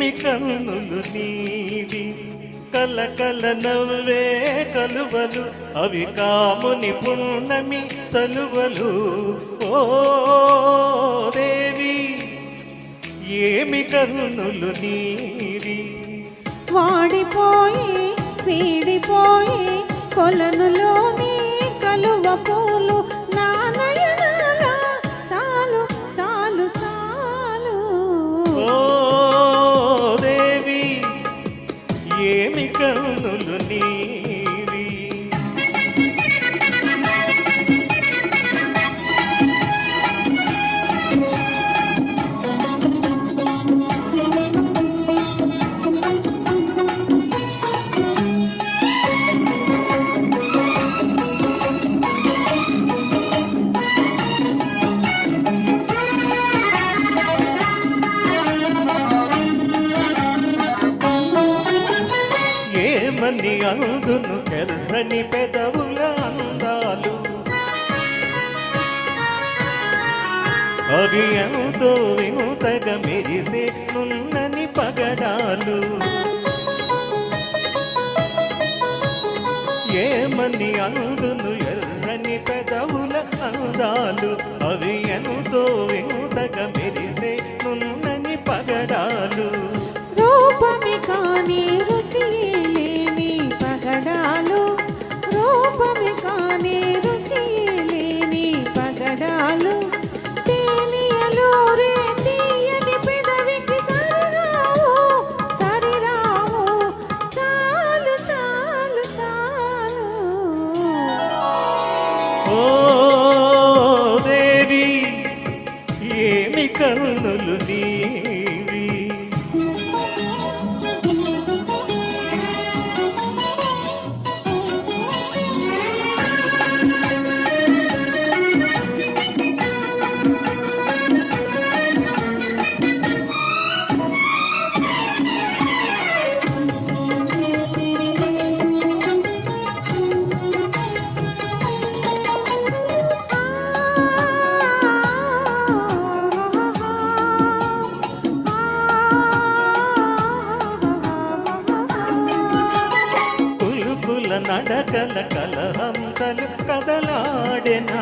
ఏమి కన్నులు నీవి కలకల నవ్వే కలువలు అవి కాముని పున్నమి చలువలు ఓ దేవి ఏమి కన్నులు నీవి వాడిపోయి వీడిపోయి కొలనులోని కలువ పూలు నా నయనాల చాలు చాలు చాలు ఓ దేవి ఏమి కన్నులు నీవి ఏమని అందును ఎర్రని పెదవుల అందాలు అవి ఎంతో వింతగా మెరిసే నున్నని పగడాలు ఏమని అందును ఎర్రని పెదవుల అందాలు అవి ఎంతో వింతగా మెరిసే నున్నని పగడాలు రూపమి కాని రుచి లేని పగడాలు రూపమి కాని రుచి లేని పగడాలు తేలియలోరే తీయని పెదవికి సరిరావు సరిరావు చాలు చాలు చాలు ఓ దేవి ఏమి కన్నులు నీవి నడకల కలహంసలు కదలాడెనా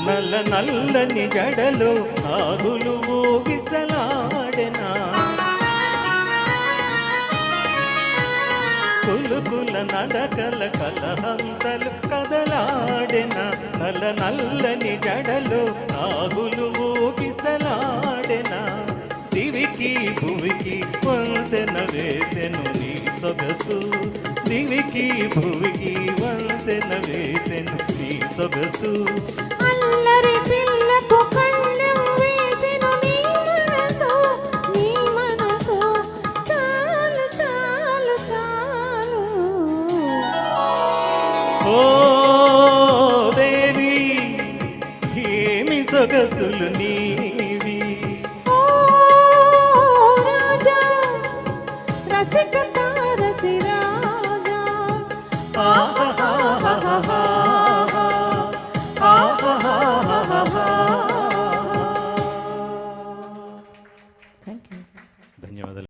నల్ల నల్లని జడలో ఆగులు ఊగిసలాడెనా కులుకుల నడకల కలహంసలు కదలాడెనా నల్ల నల్లని జడలో ఆగులు ఊగిసలాడెనా దివికి భువికి వంతెన వేసెను నీ సొగసు దివికి భువికి వంతెన వేసెను నీ సొగసు అల్లరి పిల్లకు కళ్ళెం వేసెను నీ మనసు చాలు చాలు చాలు ఓ దేవి ఏమి సొగసులు నీవి రసిక